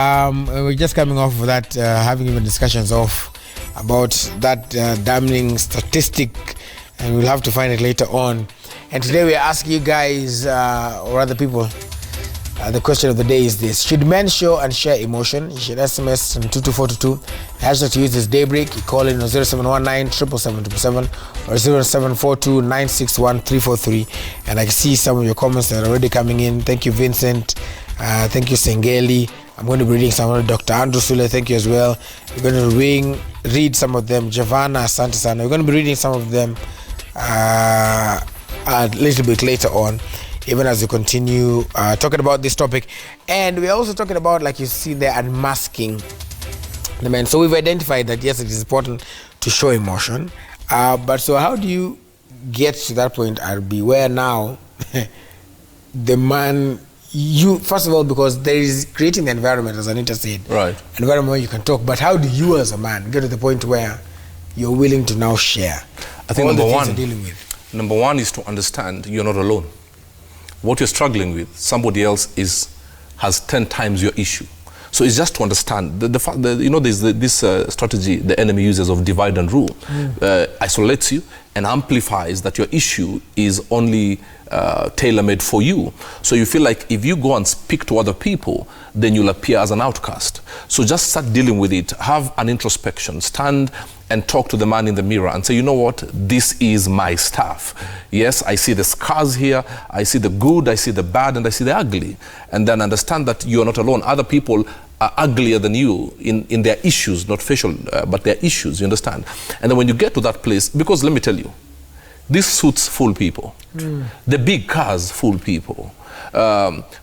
We're just coming off of that, having even discussions about that damning statistic, and we'll have to find it later on. And today we're asking you guys, or other people, the question of the day is this: should men show and share emotion? You should SMS on 22422. Hashtag to use this daybreak. You call in on 0719 777 or 0742 961 343. And I can see some of your comments that are already coming in. Thank you, Vincent. Thank you, Sengeli. I'm going to be reading some of Dr. Andrew Sule, thank you as well. We're going to read some of them. Giovanna Asante Sana. We're going to be reading some of them a little bit later on, even as we continue talking about this topic. And we're also talking about, like you see there, unmasking the men. So we've identified that, yes, it is important to show emotion. But so how do you get to that point, RB, where now the man... You first of all, because there is creating the environment, as Anita said, right? Environment where you can talk. But how do you, as a man, get to the point where you're willing to now share? I think number one is to understand you're not alone. What you're struggling with, somebody else has 10 times your issue. So it's just to understand the fact that, you know, there's this strategy the enemy uses of divide and rule, isolates you and amplifies that your issue is only tailor-made for you. So you feel like if you go and speak to other people, then you'll appear as an outcast. So just start dealing with it. Have an introspection. Stand and talk to the man in the mirror and say, you know what, this is my stuff. Yes, I see the scars here, I see the good, I see the bad, and I see the ugly. And then understand that you're not alone. Other people are uglier than you in their issues, not facial, but their issues, you understand? And then when you get to that place, because let me tell you, these suits fool people. The big cars fool people.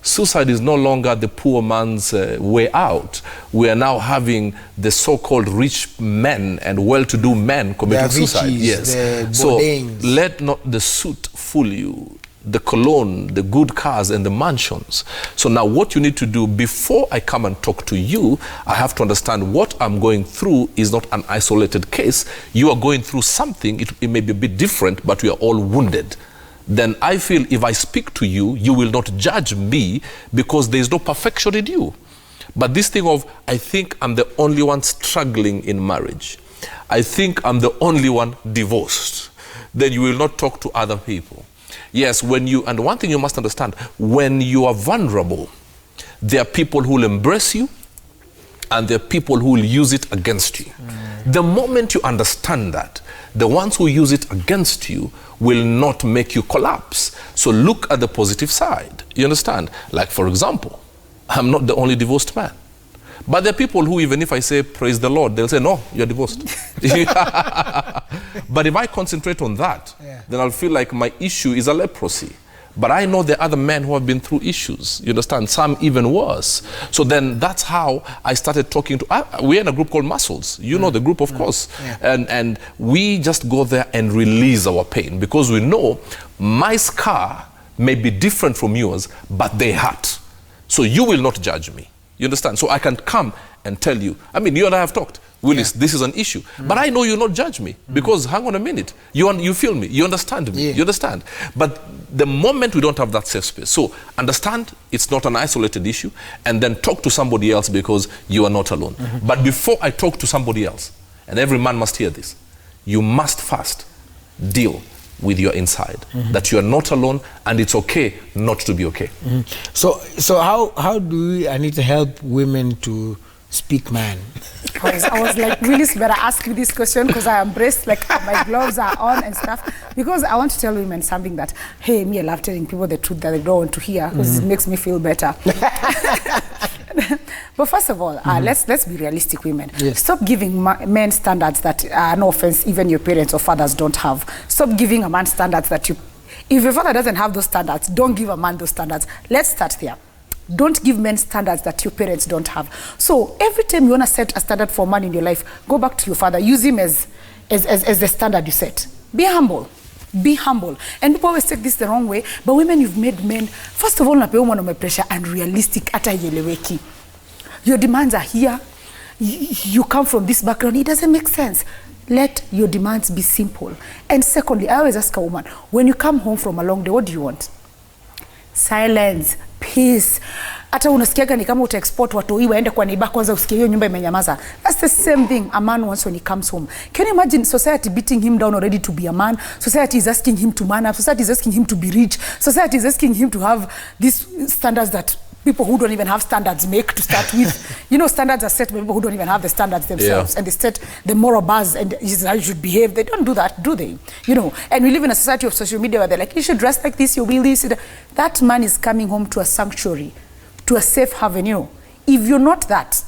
Suicide is no longer the poor man's way out. We are now having the so-called rich men and well-to-do men committing suicide. Yes. So let not the suit fool you. The cologne, the good cars, and the mansions. So now what you need to do before I come and talk to you, I have to understand what I'm going through is not an isolated case. You are going through something, it may be a bit different, but we are all wounded. Then I feel if I speak to you, you will not judge me because there is no perfection in you. But this thing of, I think I'm the only one struggling in marriage. I think I'm the only one divorced. Then you will not talk to other people. Yes, and one thing you must understand, when you are vulnerable, there are people who will embrace you and there are people who will use it against you. The moment you understand that, the ones who use it against you will not make you collapse. So look at the positive side. You understand? Like, for example, I'm not the only divorced man. But there are people who, even if I say, praise the Lord, they'll say, no, you're divorced. But if I concentrate on that, then I'll feel like my issue is a leprosy. But I know there are other men who have been through issues, you understand, some even worse. So then that's how I started talking to, we're in a group called Muscles. You know the group, of course. And we just go there and release our pain because we know my scar may be different from yours, but they hurt. So you will not judge me. You understand? So I can come and tell you. I mean, you and I have talked. Willis, this is an issue. But I know you'll not judge me because, hang on a minute, you feel me, you understand me, you understand. But the moment we don't have that safe space, so understand it's not an isolated issue and then talk to somebody else because you are not alone. But before I talk to somebody else, and every man must hear this, you must first deal with your inside, that you are not alone and it's okay not to be okay. So how do I need to help women to speak man? I was like, Willis, better ask me this question because I embrace, like, my gloves are on and stuff. Because I want to tell women something that, hey, me, I love telling people the truth that they don't want to hear because it makes me feel better. But first of all, let's be realistic, women. Stop giving men standards that, no offense, even your parents or fathers don't have. Stop giving a man standards that if your father doesn't have those standards, don't give a man those standards. Let's start there. Don't give men standards that your parents don't have. So every time you want to set a standard for a man in your life, go back to your father. Use him as the standard you set. Be humble. Be humble. And people always take this the wrong way. But women, you've made men, first of all, nape woman on pressure and realistic ata yeleweki. Your demands are here. You come from this background. It doesn't make sense. Let your demands be simple. And secondly, I always ask a woman, when you come home from a long day, what do you want? Silence. peace. Hata unasikiaga ni kama uta-export watoi waende kwa neighbor kwanza usikie hiyo nyumba imenyamaza. That's the same thing a man wants when he comes home. Can you imagine society beating him down already to be a man? Society is asking him to man up. Society is asking him to be rich. Society is asking him to have these standards that people who don't even have standards make to start with. You know, standards are set by people who don't even have the standards themselves. Yeah. And they set the moral bars and this is how you should behave. They don't do that, do they? You know, and we live in a society of social media where they're like, you should dress like this, you will this. That man is coming home to a sanctuary, to a safe haven, you know. If you're not that,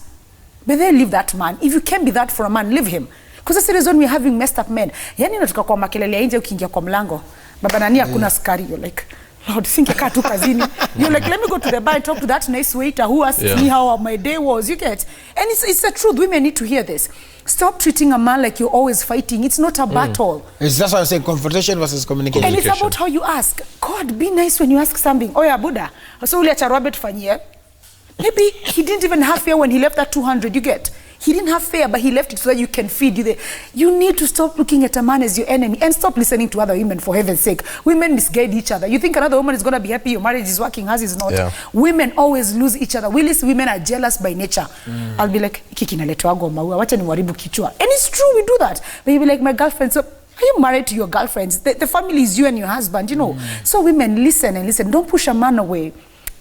but then leave that man. If you can't be that for a man, leave him. Because that's the reason we're having messed up men. Yani unatoka kwa makelele ya nje ukiingia kwa mlango. Baba nani hakuna skari, you're like, Lord, think kaa tu kazini. You're like, let me go to the bar and talk to that nice waiter who asked me how my day was. You get? And it's the truth. Women need to hear this. Stop treating a man like you're always fighting. It's not a battle. That's why I'm saying confrontation versus communication. And it's about how you ask. God, be nice when you ask something. Oh yeah, Buddha. So uli acha Robert fanyie. Maybe he didn't even have fear when he left that 200. You get? He didn't have fear, but he left it so that you can feed you. You need to stop looking at a man as your enemy and stop listening to other women, for heaven's sake. Women misguide each other. You think another woman is going to be happy your marriage is working, hers is not. Yeah. Women always lose each other. Women are jealous by nature. I'll be like, kiki naletwago maua, wacha ni waribu kichwa. And it's true, we do that. But you'll be like, my girlfriend, so are you married to your girlfriends? The family is you and your husband, you know. So women, listen and listen. Don't push a man away.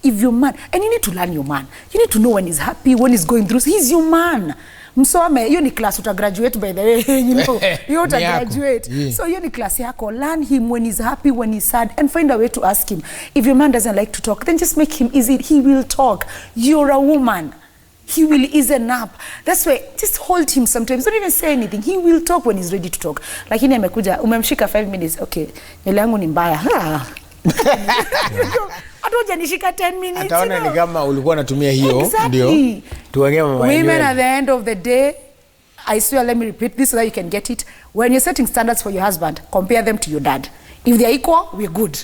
If you're man, and you need to learn your man. You need to know when he's happy, when he's going through. He's your man. Msome, hiyo ni class utagraduate by the way, you know. You utagraduate. Yeah. So hiyo ni class yako. Learn him when he's happy, when he's sad, and find a way to ask him. If your man doesn't like to talk, then just make him easy. He will talk. You're a woman. He will ease up. That's why just hold him sometimes. Don't even say anything. He will talk when he's ready to talk. Lakini amekuja, umemshika 5 minutes. Okay, nywele yangu ni mbaya. Atoja nishika 10 minutes. Ataona ni kama ulikuwa unatumia hiyo. Exactly. Ndio. Tuongee mama. Women at the end of the day, I swear, let me repeat this so that you can get it. When you're setting standards for your husband, compare them to your dad. If they're equal, we're good.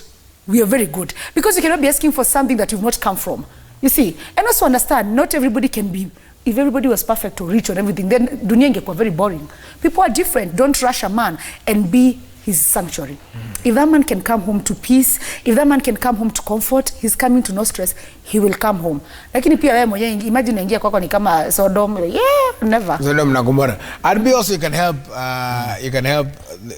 We are very good. Because you cannot be asking for something that you've not come from. You see? And also understand, not everybody can be, if everybody was perfect or rich or everything, then dunia ingekuwa very boring. People are different. Don't rush a man and be his sanctuary. If that man can come home to peace, if that man can come home to comfort, he's coming to no stress, he will come home. Lakini pia wewe mwenyewe imagine ingia kwako ni kama Sodom, never. Sodom na Gomorrah. And be also you can help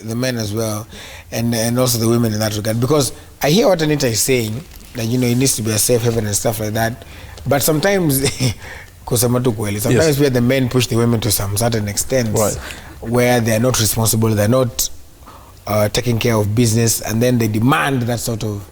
the men as well and also the women in that regard, because I hear what Anita is saying, that you know it needs to be a safe haven and stuff like that, but sometimes sometimes where the men push the women to some certain extent, right, where they are not responsible, they're not taking care of business, and then they demand that sort of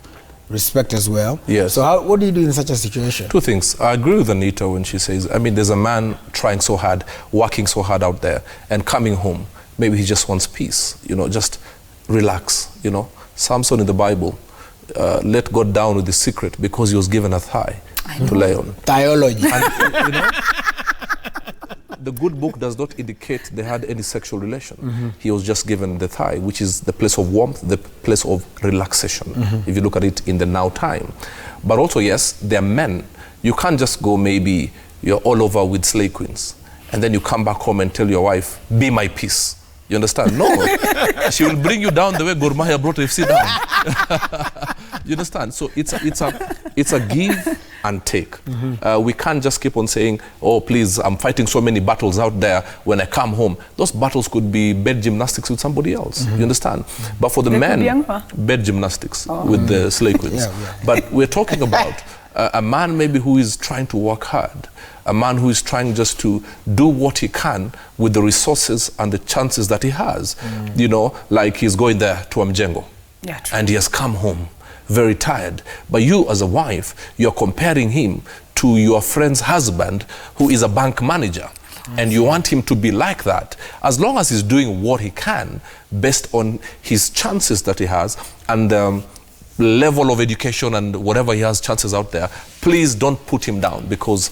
respect as well. Yes. So what do you do in such a situation? Two things. I agree with Anita when she says, I mean, there's a man trying so hard, working so hard out there, and coming home, maybe he just wants peace, you know, just relax, you know. Samson in the Bible let God down with the secret because he was given a thigh to lay on. Theology. And, you know, the good book does not indicate they had any sexual relation. He was just given the thigh, which is the place of warmth, the place of relaxation, if you look at it in the now time. But also, yes, there are men. You can't just go, maybe you're all over with slay queens, and then you come back home and tell your wife, be my peace. You understand? No. She will bring you down the way Gor Mahia brought FC down. You understand? So it's a give and take. We can't just keep on saying, oh, please, I'm fighting so many battles out there. When I come home, those battles could be bed gymnastics with somebody else. You understand? But for the men, bed gymnastics with the slay queens. But we're talking about a man maybe who is trying to work hard, a man who is trying just to do what he can with the resources and the chances that he has. You know, like he's going there to Mjengo, and he has come home very tired. But you as a wife, you're comparing him to your friend's husband who is a bank manager. And you want him to be like that. As long as he's doing what he can based on his chances that he has and the level of education and whatever he has chances out there, please don't put him down, because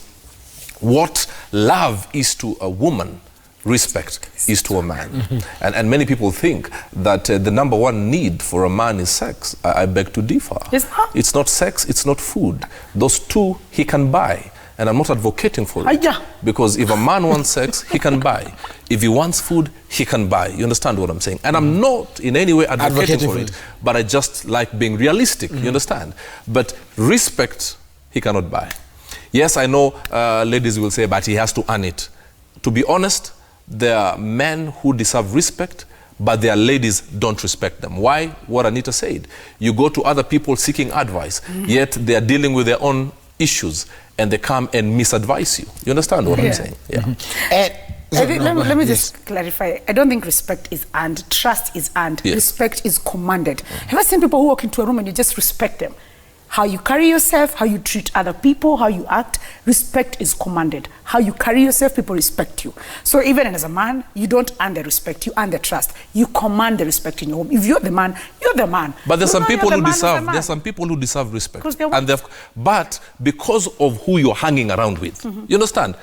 what love is to a woman, respect is to a man. And many people think that the number one need for a man is sex. I beg to differ. It's not sex, it's not food. Those two he can buy. And I'm not advocating for it. Because if a man wants sex, he can buy. If he wants food, he can buy. You understand what I'm saying? And I'm not in any way advocating for it. But I just like being realistic, you understand? But respect he cannot buy. Yes, I know ladies will say, but he has to earn it. To be honest, there are men who deserve respect, but their ladies don't respect them. Why? What Anita said. You go to other people seeking advice, yet they are dealing with their own issues, and they come and misadvise you. You understand what I'm saying? Yeah. Let me just clarify. I don't think respect is earned. Trust is earned. Yes. Respect is commanded. Have you seen people who walk into a room and you just respect them? How you carry yourself, how you treat other people, how you act, respect is commanded. How you carry yourself, people respect you. So even as a man, you don't earn the respect, you earn the trust. You command the respect in your home. If you're the man, you're the man. But there's some people who deserve, there's some people who deserve respect. But because of who you're hanging around with, you understand?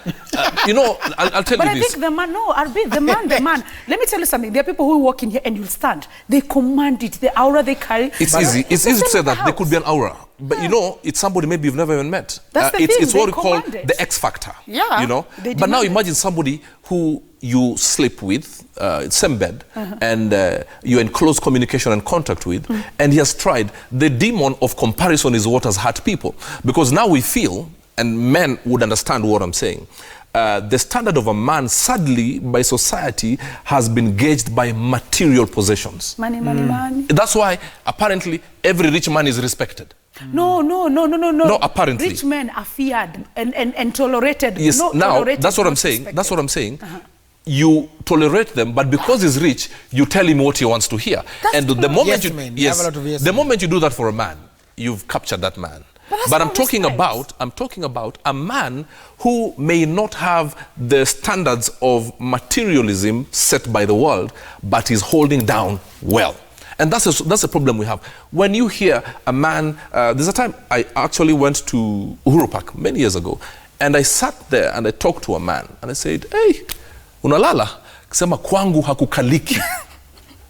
You know, I'll tell you this. But I think the man, no, Arbi, the man. Let me tell you something. There are people who walk in here and you'll stand. They command it, the aura they carry. It's easy. It's easy to say that there could be an aura. But you know, it's somebody maybe you've never even met. That's the thing. It's what we call the X factor. Yeah. You know. But now imagine somebody who you sleep with, same bed, and you're in close communication and contact with, and he has tried. The demon of comparison is what has hurt people, because now we feel, and men would understand what I'm saying. The standard of a man, sadly, by society, has been gauged by material possessions. Money, money, money. That's why, apparently, every rich man is respected. No. No, apparently. Rich men are feared and tolerated. Yes, now, that's what I'm saying. That's what I'm saying. You tolerate them, but because he's rich, you tell him what he wants to hear. And the moment the moment you do that for a man, you've captured that man. But I'm talking about a man who may not have the standards of materialism set by the world, but is holding down well. And that's a problem we have. When you hear a man, there's a time I actually went to Uhuru Park many years ago, and I sat there and I talked to a man, and I said, hey, unalala, kisema kwangu hakukaliki.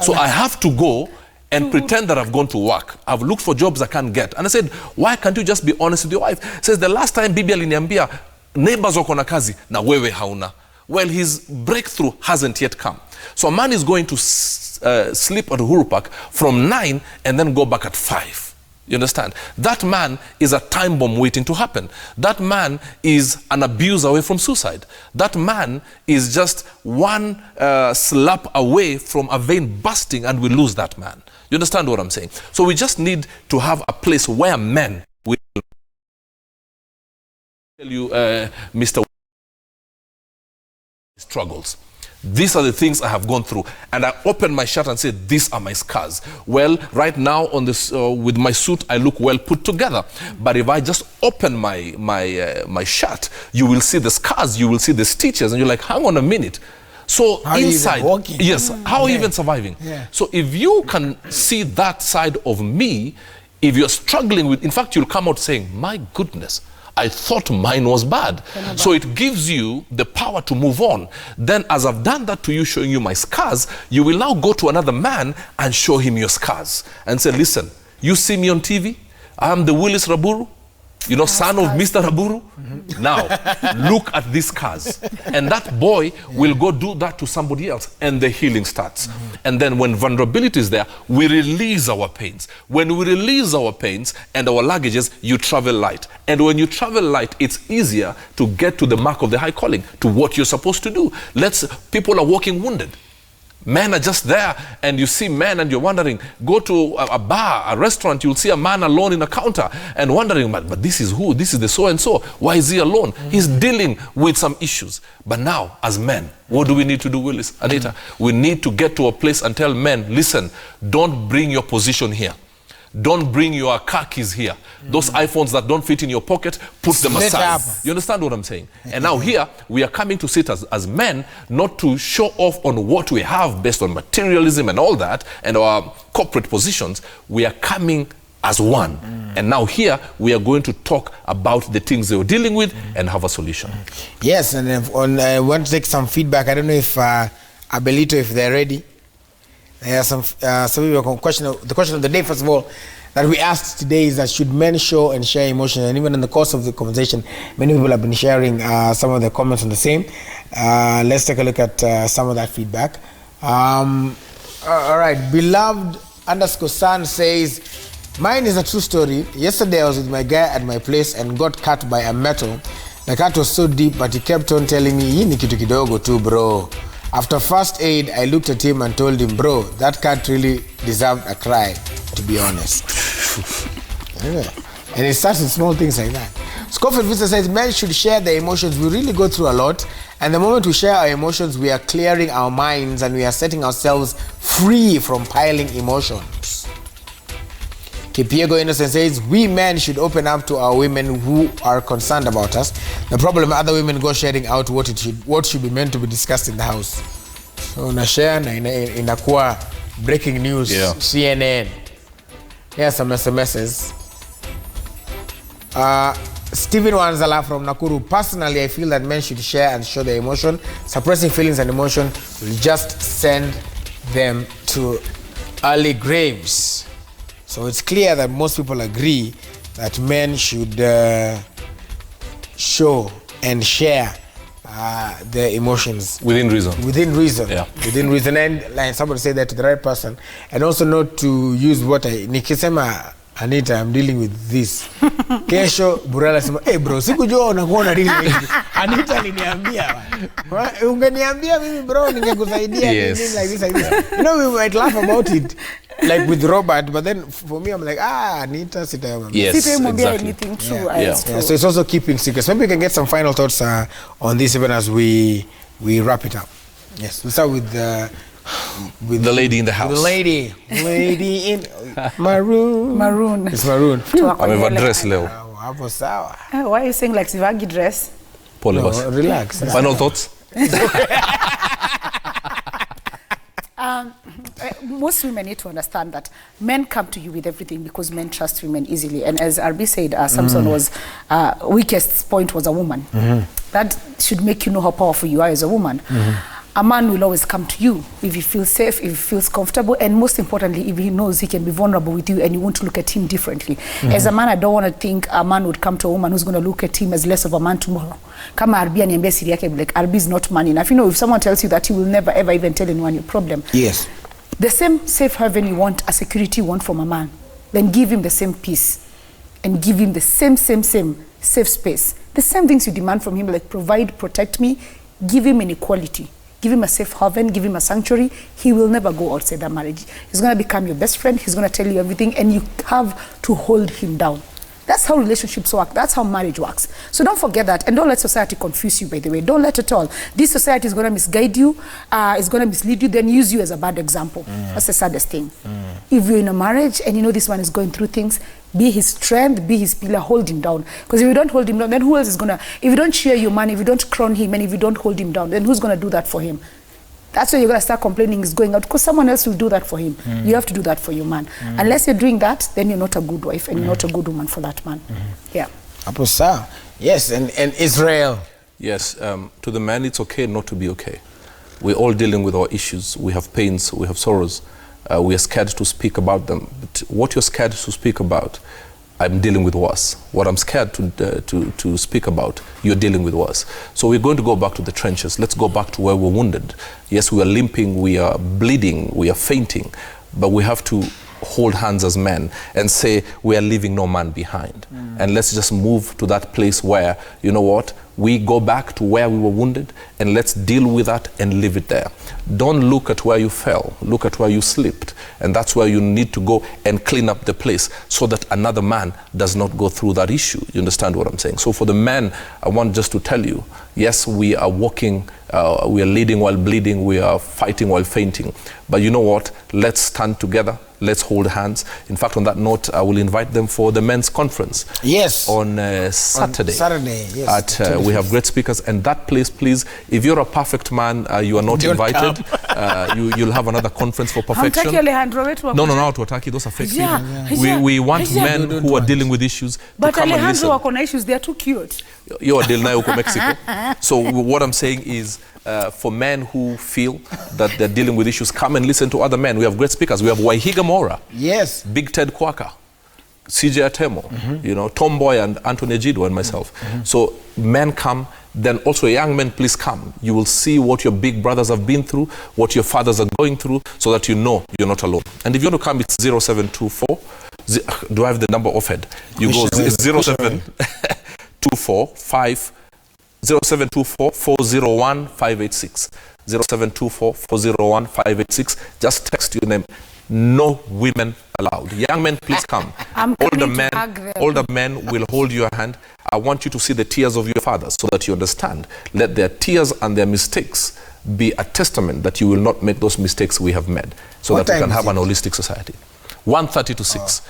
So I have to go and pretend that I've gone to work. I've looked for jobs I can't get. And I said, why can't you just be honest with your wife? Says, the last time bibi aliniambia, neighbors wako na kazi, na wewe hauna. Well, his breakthrough hasn't yet come. So a man is going to sleep at Uhuru Park from 9 and then go back at 5. You understand? That man is a time bomb waiting to happen. That man is an abuse away from suicide. That man is just one slap away from a vein busting, and we lose that man. You understand what I'm saying? So we just need to have a place where men will tell you, Mr. struggles. These are the things I have gone through, and I opened my shirt and said, these are my scars. Well, right now on this with my suit, I look well put together. But if I just open my shirt, you will see the scars, you will see the stitches, and you're like, hang on a minute. So how inside, are you even yes, how are you even surviving? Yeah. So if you can see that side of me, if you're struggling with, in fact, you'll come out saying, my goodness, I thought mine was bad. So it gives you the power to move on. Then as I've done that to you, showing you my scars, you will now go to another man and show him your scars and say, listen, you see me on TV? I am the Willis Raburu, you know, son of Mr. Raburu. Now, look at these scars. And that boy will go do that to somebody else, and the healing starts. And then when vulnerability is there, we release our pains. When we release our pains and our luggages, you travel light. And when you travel light, it's easier to get to the mark of the high calling, to what you're supposed to do. People are walking wounded. Men are just there, and you see men and you're wondering, go to a bar, a restaurant, you'll see a man alone in a counter and wondering, but this is who? This is the so-and-so. Why is he alone? He's dealing with some issues. But now, as men, what do we need to do, Willis? Anita, we need to get to a place and tell men, listen, don't bring your position here. Don't bring your car keys here. Those iPhones that don't fit in your pocket, put them aside. You understand what I'm saying? And now here, we are coming to sit as men, not to show off on what we have based on materialism and all that, and our corporate positions. We are coming as one. And now here, we are going to talk about the things they were dealing with and have a solution. Yes, and I want to take some feedback. I don't know if Abelito, if they're ready. There are some question. The question of the day, first of all, that we asked today is that should men show and share emotion? And even in the course of the conversation, many people have been sharing some of their comments on the same. Let's take a look at some of that feedback. All right, beloved _son says, Mine is a true story. Yesterday I was with my guy at my place and got cut by a metal. The cut was so deep, but he kept on telling me, hii ni kitu kidogo tu, bro. After first aid, I looked at him and told him, bro, that cut really deserved a cry, to be honest. Yeah. And it starts with small things like that. Scofield Vista says men should share their emotions. We really go through a lot. And the moment we share our emotions, we are clearing our minds and we are setting ourselves free from piling emotions. Kipiego Innocent says, we men should open up to our women who are concerned about us. The problem, other women go sharing out what should be meant to be discussed in the house. So una share na inakuwa breaking news, yeah. CNN. Here's some SMSs. Stephen Wanzala from Nakuru. Personally, I feel that men should share and show their emotion. Suppressing feelings and emotion will just send them to early graves. So it's clear that most people agree that men should show and share their emotions. Within reason. Within reason. Yeah. Within reason. And like somebody say that to the right person. And also not to use what nikisema, Anita, I'm dealing with this. Kesho, Burale sema, hey bro, sikujua unakuwa na dealing with this. Anita aliniambia. Ungeniambia mimi bro, ningekusaidia. Yes. Like this, like this. You know, we might laugh about it. Like with Robert, but then for me, I'm like, Anita, yes, exactly. Anything true. Yeah. Yeah. So it's also keeping secrets. Maybe we can get some final thoughts on this even as we wrap it up. Yes, we'll start with the lady in the house. The lady in maroon. It's maroon. Ameva dress leo. Hapo sawa. Why are you saying like Sivagi dress? No, relax. Final thoughts? Most women need to understand that men come to you with everything because men trust women easily. And as RB said, Samson was weakest point was a woman. That should make you know how powerful you are as a woman. A man will always come to you if he feels safe, if he feels comfortable, and most importantly, if he knows he can be vulnerable with you and you want to look at him differently. As a man, I don't want to think a man would come to a woman who's going to look at him as less of a man tomorrow. Kama Arbi aniambia siri yake, like Arbi is not man enough. You know, if someone tells you that, he will never ever even tell anyone your problem. Yes. The same safe haven you want, a security you want from a man, then give him the same peace and give him the same safe space. The same things you demand from him, like provide, protect me, give him an equality. Give him a safe haven, give him a sanctuary. He will never go outside that marriage. He's going to become your best friend. He's going to tell you everything, and you have to hold him down. That's how relationships work. That's how marriage works. So don't forget that, and don't let society confuse you, by the way. Don't let it all. This society is going to misguide you, is going to mislead you, then use you as a bad example. That's the saddest thing. If you're in a marriage and you know this man is going through things, be his strength, be his pillar, hold him down. Because if you don't hold him down, then who else is going to, if you don't cheer your man, if you don't crown him, and if you don't hold him down, then who's going to do that for him? That's why you're going to start complaining he's going out, because someone else will do that for him. You have to do that for your man. Unless you're doing that, then you're not a good wife and you're not a good woman for that man. Yeah. Aposa. Yes, and Israel. Yes, to the man, it's okay not to be okay. We're all dealing with our issues. We have pains, we have sorrows. We are scared to speak about them. But what you're scared to speak about, I'm dealing with worse. What I'm scared to speak about, you're dealing with worse. So we're going to go back to the trenches. Let's go back to where we're wounded. Yes, we are limping, we are bleeding, we are fainting, but we have to hold hands as men and say we are leaving no man behind. And let's just move to that place where, you know what, we go back to where we were wounded and let's deal with that and leave it there. Don't look at where you fell, look at where you slipped. And that's where you need to go and clean up the place so that another man does not go through that issue. You understand what I'm saying? So for the men, I want just to tell you, yes, we are walking, we are leading while bleeding, we are fighting while fainting. But you know what? Let's stand together. Let's hold hands. In fact, on that note, I will invite them for the men's conference. Yes. On Saturday. On Saturday, yes. We have great speakers. And that place, please, if you're a perfect man, you are not invited. You'll have another conference for perfection. No, not to attack. Those are fake. We want men who are dealing with issues to come and listen. But Alejandro issues, they are too cute. You're dealing with Mexico. So what I'm saying is, for men who feel that they're dealing with issues, come and listen to other men. We have great speakers. We have Waihiga Mora. Yes. Big Ted Kwaka. CJ Atemo. You know, Tomboy and Anthony Jido and myself. So men come. Then also young men, please come. You will see what your big brothers have been through, what your fathers are going through, so that you know you're not alone. And if you want to come, it's 0724 Do I have the number offered? You go 0724-401-586. 0724-401-586. Just text your name. No women allowed. Young men, please come. Older men will hold your hand. I want you to see the tears of your fathers so that you understand. Let their tears and their mistakes be a testament that you will not make those mistakes we have made, so that we can have an holistic society. 1:30 to 6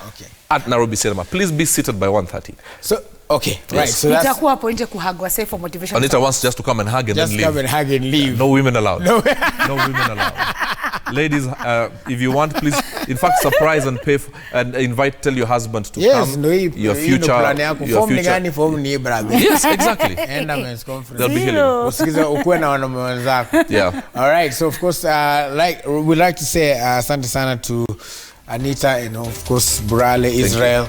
at Nairobi Cinema. Please be seated by 1:30. So, okay, yes. Right. So that's... Anita wants just to come and hug and then leave. Just come and hug and leave. No women allowed. No women allowed. Ladies, if you want, please, in fact, surprise and pay and invite, tell your husband to come. Your future. Yes, exactly. They'll be healing. Yeah. All right. So, of course, we'd like to say asante sana to Anita and, of course, Burale, Israel.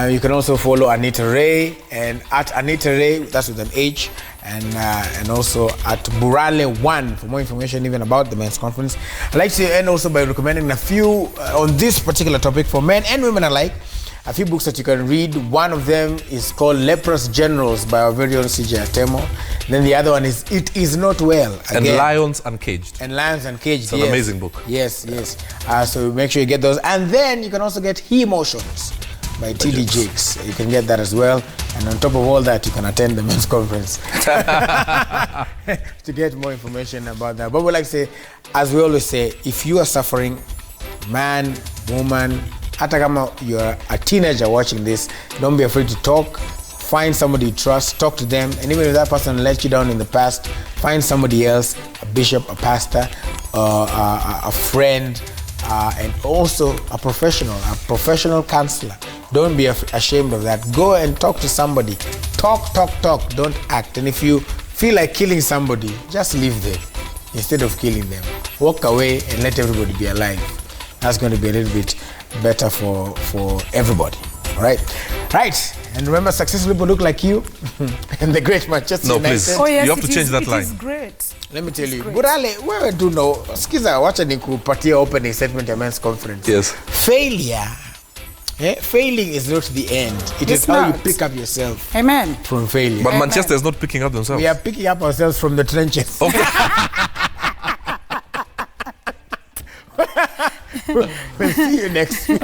You can also follow Anita Ray and at Anita Ray, that's with an H, and also at Burale1 for more information even about the men's conference. I'd like to end also by recommending a few on this particular topic for men and women alike. A few books that you can read. One of them is called Leprous Generals by our very own CJ Atemo. Then the other one is It Is Not Well. Again. And Lions Uncaged. And Lions Uncaged, It's an amazing book. Yes. So make sure you get those. And then you can also get He Emotions by T.D. Jakes. You can get that as well. And on top of all that, you can attend the men's conference to get more information about that. But we like to say, as we always say, if you are suffering, man, woman, hata kama you're a teenager watching this, don't be afraid to talk. Find somebody you trust, talk to them. And even if that person let you down in the past, find somebody else, a bishop, a pastor, a friend, and also a professional counselor. Don't be ashamed of that. Go and talk to somebody. Talk. Don't act. And if you feel like killing somebody, just leave them instead of killing them. Walk away and let everybody be alive. That's going to be a little bit better for everybody. All right? Right. And remember, successful people look like you and the great Manchester United. Please. Oh, yes, you have to change that line. It is great. Let me tell you, Burale, wewe do know, skiza wacha nikupatia opening statement ya men's conference. Yes. Failing is not the end. It is how you pick up yourself. Amen. From failure. But Manchester is not picking up themselves. We are picking up ourselves from the trenches. Okay. We'll see you next week.